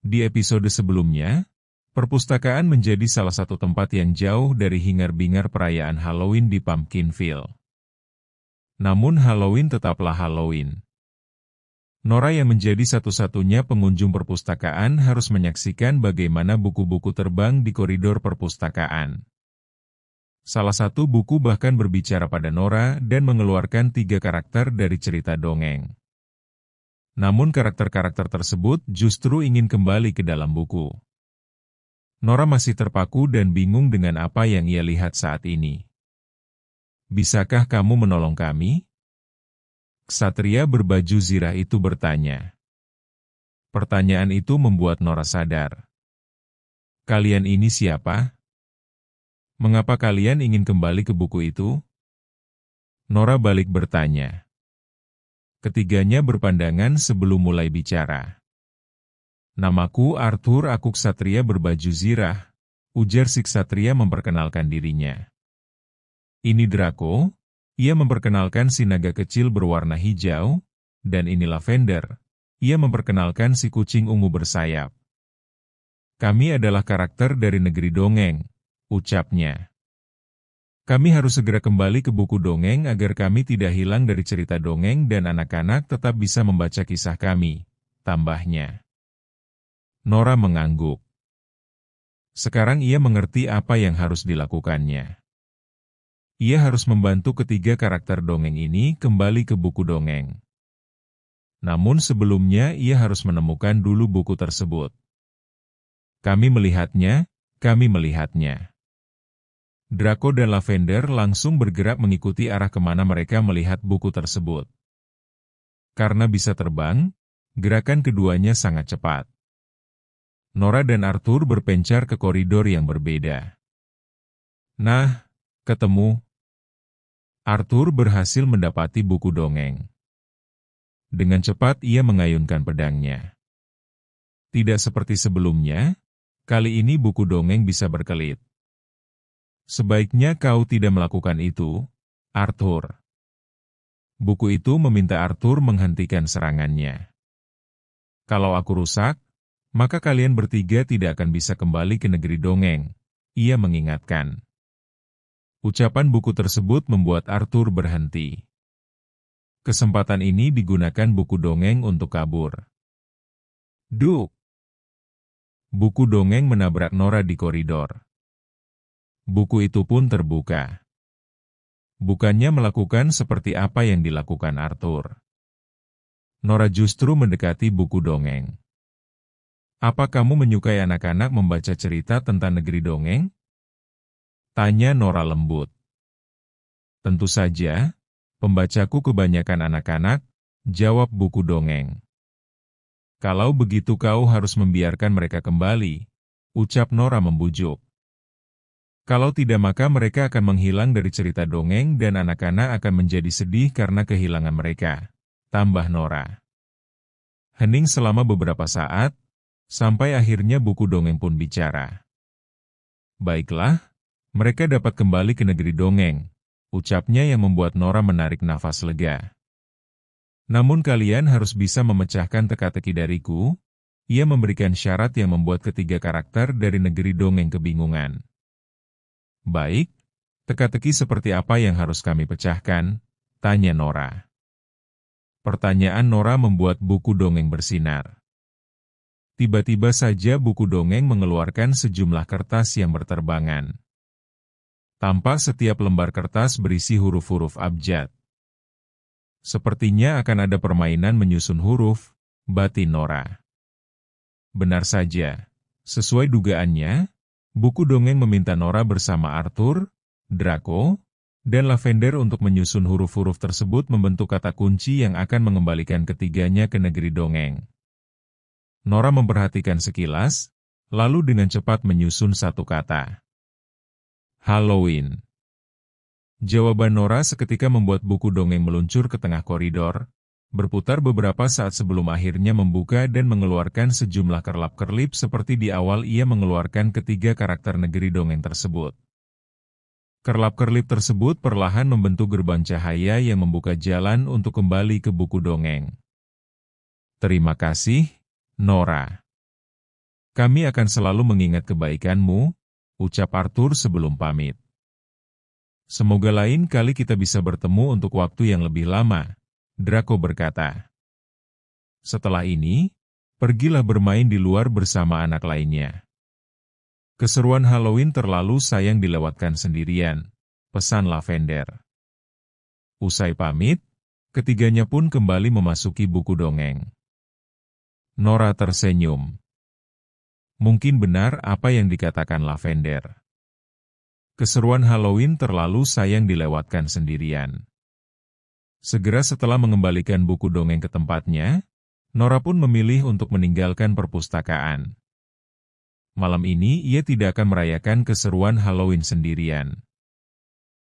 Di episode sebelumnya, perpustakaan menjadi salah satu tempat yang jauh dari hingar-bingar perayaan Halloween di Pumpkinville. Namun Halloween tetaplah Halloween. Nora yang menjadi satu-satunya pengunjung perpustakaan harus menyaksikan bagaimana buku-buku terbang di koridor perpustakaan. Salah satu buku bahkan berbicara pada Nora dan mengeluarkan 3 karakter dari cerita dongeng. Namun karakter-karakter tersebut justru ingin kembali ke dalam buku. Nora masih terpaku dan bingung dengan apa yang ia lihat saat ini. "Bisakah kamu menolong kami?" Ksatria berbaju zirah itu bertanya. Pertanyaan itu membuat Nora sadar. "Kalian ini siapa? Mengapa kalian ingin kembali ke buku itu?" Nora balik bertanya. Ketiganya berpandangan sebelum mulai bicara. "Namaku Arthur, aku ksatria berbaju zirah," ujar si ksatria memperkenalkan dirinya. "Ini Draco," ia memperkenalkan si naga kecil berwarna hijau, dan ini Lavender, ia memperkenalkan si kucing ungu bersayap. "Kami adalah karakter dari negeri dongeng," ucapnya. "Kami harus segera kembali ke buku dongeng agar kami tidak hilang dari cerita dongeng dan anak-anak tetap bisa membaca kisah kami," tambahnya. Nora mengangguk. Sekarang ia mengerti apa yang harus dilakukannya. Ia harus membantu ketiga karakter dongeng ini kembali ke buku dongeng. Namun sebelumnya ia harus menemukan dulu buku tersebut. Kami melihatnya. Draco dan Lavender langsung bergerak mengikuti arah kemana mereka melihat buku tersebut. Karena bisa terbang, gerakan keduanya sangat cepat. Nora dan Arthur berpencar ke koridor yang berbeda. Nah, ketemu. Arthur berhasil mendapati buku dongeng. Dengan cepat ia mengayunkan pedangnya. Tidak seperti sebelumnya, kali ini buku dongeng bisa berkelit. "Sebaiknya kau tidak melakukan itu, Arthur." Buku itu meminta Arthur menghentikan serangannya. "Kalau aku rusak, maka kalian bertiga tidak akan bisa kembali ke negeri dongeng," ia mengingatkan. Ucapan buku tersebut membuat Arthur berhenti. Kesempatan ini digunakan buku dongeng untuk kabur. Duk! Buku dongeng menabrak Nora di koridor. Buku itu pun terbuka. Bukannya melakukan seperti apa yang dilakukan Arthur. Nora justru mendekati buku dongeng. "Apa kamu menyukai anak-anak membaca cerita tentang negeri dongeng?" tanya Nora lembut. "Tentu saja, pembacaku kebanyakan anak-anak," jawab buku dongeng. "Kalau begitu kau harus membiarkan mereka kembali," ucap Nora membujuk. "Kalau tidak maka mereka akan menghilang dari cerita dongeng dan anak-anak akan menjadi sedih karena kehilangan mereka," tambah Nora. Hening selama beberapa saat, sampai akhirnya buku dongeng pun bicara. "Baiklah, mereka dapat kembali ke negeri dongeng," ucapnya yang membuat Nora menarik nafas lega. "Namun kalian harus bisa memecahkan teka-teki dariku." Ia memberikan syarat yang membuat ketiga karakter dari negeri dongeng kebingungan. "Baik, teka-teki seperti apa yang harus kami pecahkan?" tanya Nora. Pertanyaan Nora membuat buku dongeng bersinar. Tiba-tiba saja buku dongeng mengeluarkan sejumlah kertas yang berterbangan. Tampak setiap lembar kertas berisi huruf-huruf abjad. "Sepertinya akan ada permainan menyusun huruf," batin Nora. Benar saja, sesuai dugaannya, buku dongeng meminta Nora bersama Arthur, Draco, dan Lavender untuk menyusun huruf-huruf tersebut membentuk kata kunci yang akan mengembalikan ketiganya ke negeri dongeng. Nora memperhatikan sekilas, lalu dengan cepat menyusun satu kata. "Halloween." Jawaban Nora seketika membuat buku dongeng meluncur ke tengah koridor, berputar beberapa saat sebelum akhirnya membuka dan mengeluarkan sejumlah kerlap-kerlip seperti di awal ia mengeluarkan ketiga karakter negeri dongeng tersebut. Kerlap-kerlip tersebut perlahan membentuk gerbang cahaya yang membuka jalan untuk kembali ke buku dongeng. "Terima kasih, Nora." Kami akan selalu mengingat kebaikanmu, ucap Arthur sebelum pamit. Semoga lain kali kita bisa bertemu untuk waktu yang lebih lama, Draco berkata. Setelah ini, pergilah bermain di luar bersama anak lainnya. Keseruan Halloween terlalu sayang dilewatkan sendirian, pesan Lavender. Usai pamit, ketiganya pun kembali memasuki buku dongeng. Nora tersenyum. Mungkin benar apa yang dikatakan Lavender. Keseruan Halloween terlalu sayang dilewatkan sendirian. Segera setelah mengembalikan buku dongeng ke tempatnya, Nora pun memilih untuk meninggalkan perpustakaan. Malam ini ia tidak akan merayakan keseruan Halloween sendirian.